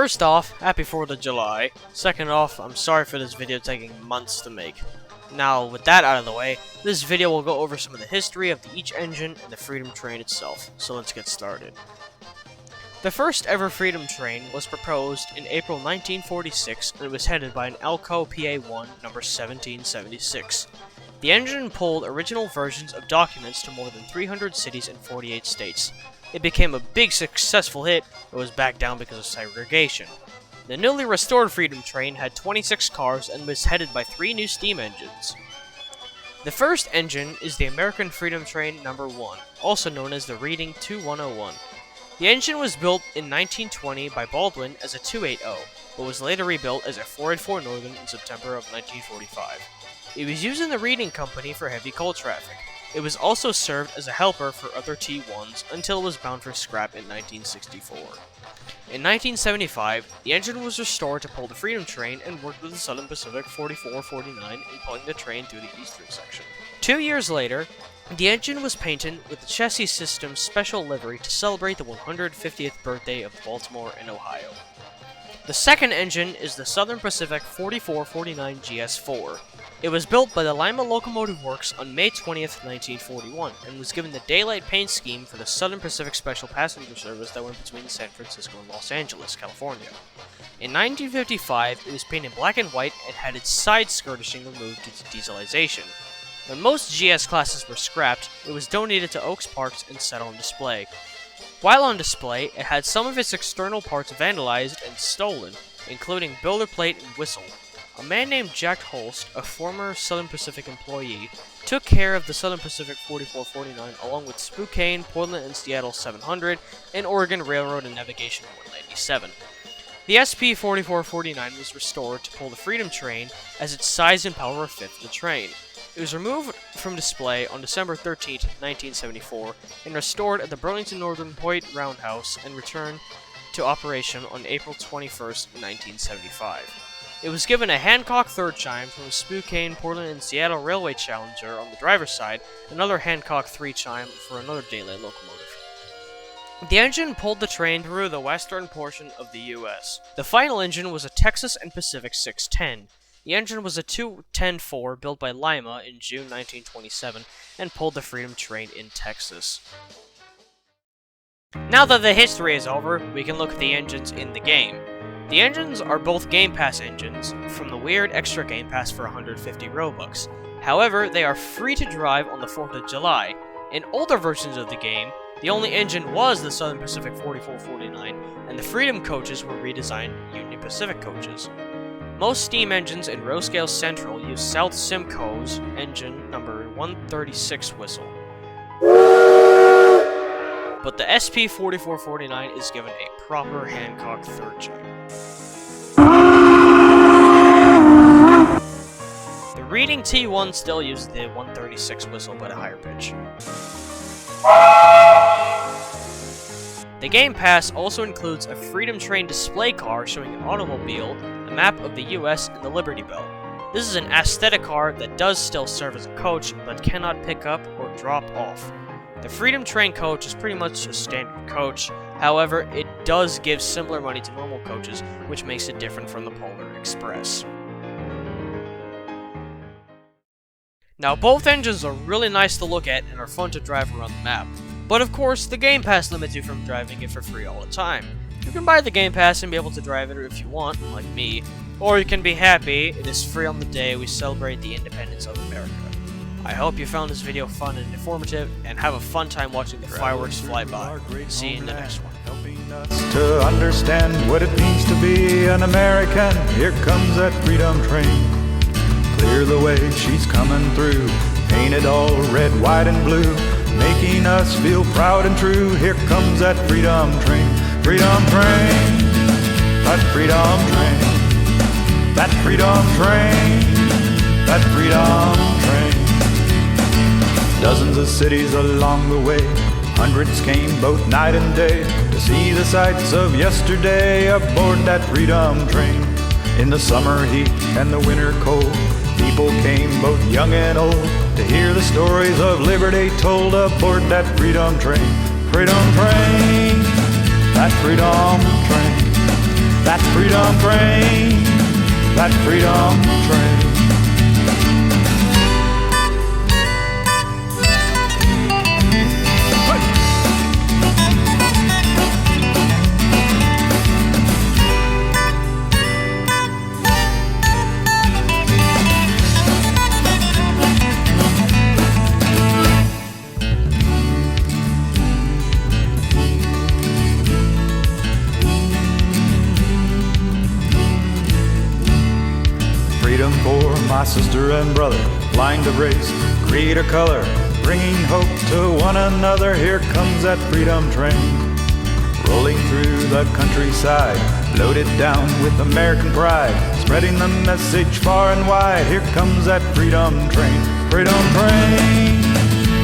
First off, happy 4th of July. Second off, I'm sorry for this video taking months to make. Now, with that out of the way, this video will go over some of the history of each engine and the Freedom Train itself, so let's get started. The first ever Freedom Train was proposed in April 1946 and it was headed by an Elco PA-1 number 1776. The engine pulled original versions of documents to more than 300 cities in 48 states. It became a big successful hit, but was backed down because of segregation. The newly restored Freedom Train had 26 cars and was headed by 3 new steam engines. The first engine is the American Freedom Train No. 1, also known as the Reading 2101. The engine was built in 1920 by Baldwin as a 280, but was later rebuilt as a 484 Northern in September of 1945. It was used in the Reading Company for heavy coal traffic. It was also served as a helper for other T1s until it was bound for scrap in 1964. In 1975, the engine was restored to pull the Freedom Train and worked with the Southern Pacific 4449 in pulling the train through the eastern section. 2 years later, the engine was painted with the chassis system's special livery to celebrate the 150th birthday of Baltimore and Ohio. The second engine is the Southern Pacific 4449 GS4. It was built by the Lima Locomotive Works on May 20th, 1941, and was given the daylight paint scheme for the Southern Pacific Special Passenger Service that went between San Francisco and Los Angeles, California. In 1955, it was painted black and white and had its side skirtishing removed due to dieselization. When most GS classes were scrapped, it was donated to Oaks Parks and set on display. While on display, it had some of its external parts vandalized and stolen, including builder plate and whistle. A man named Jack Holst, a former Southern Pacific employee, took care of the Southern Pacific 4449 along with Spokane, Portland, and Seattle 700, and Oregon Railroad and Navigation 197. The SP 4449 was restored to pull the Freedom Train as its size and power were fit for the train. It was removed from display on December 13, 1974, and restored at the Burlington Northern Hoyt Roundhouse and returned to operation on April 21, 1975. It was given a Hancock third chime from a Spokane, Portland, and Seattle Railway Challenger on the driver's side, another Hancock 3 chime for another daylight locomotive. The engine pulled the train through the western portion of the U.S. The final engine was a Texas and Pacific 610. The engine was a 210-4 built by Lima in June 1927 and pulled the Freedom Train in Texas. Now that the history is over, we can look at the engines in the game. The engines are both Game Pass engines, from the weird extra Game Pass for 150 Robux. However, they are free to drive on the 4th of July. In older versions of the game, the only engine was the Southern Pacific 4449, and the Freedom coaches were redesigned Union Pacific coaches. Most steam engines in Roscale Central use South Simcoe's engine number 136 whistle. But the SP 4449 is given a proper Hancock third chime. The Reading T1 still uses the 136 whistle but a higher pitch. The Game Pass also includes a Freedom Train display car showing an automobile, a map of the US, and the Liberty Bell. This is an aesthetic car that does still serve as a coach but cannot pick up or drop off. The Freedom Train coach is pretty much a standard coach, however, it does give similar money to normal coaches, which makes it different from the Polar Express. Now, both engines are really nice to look at and are fun to drive around the map, but of course, the Game Pass limits you from driving it for free all the time. You can buy the Game Pass and be able to drive it if you want, like me, or you can be happy it is free on the day we celebrate the independence of America. I hope you found this video fun and informative, and have a fun time watching the fireworks fly by. See you in the next one. To understand what it means to be an American, here comes that Freedom Train. Clear the way, she's coming through, painted all red, white, and blue, making us feel proud and true. Here comes that Freedom Train. Freedom Train, that Freedom Train, that Freedom Train, that Freedom Train. Dozens of cities along the way, hundreds came both night and day to see the sights of yesterday aboard that Freedom Train. In the summer heat and the winter cold, people came both young and old to hear the stories of liberty told aboard that Freedom Train. Freedom Train, that Freedom Train, That freedom train, that freedom train. Freedom for my sister and brother, blind of race, creed or color, bringing hope to one another. Here comes that freedom train, rolling through the countryside, loaded down with American pride, spreading the message far and wide. Here comes that freedom train, freedom train,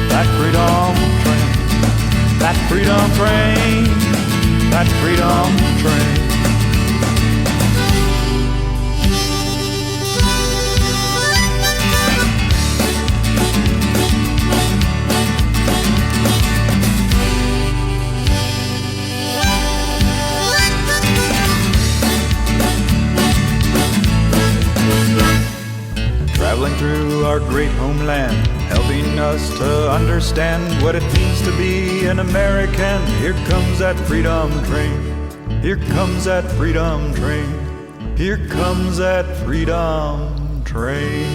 that freedom train, that freedom train, that freedom train. Traveling through our great homeland, helping us to understand what it means to be an American. Here comes that freedom train, here comes that freedom train, here comes that freedom train.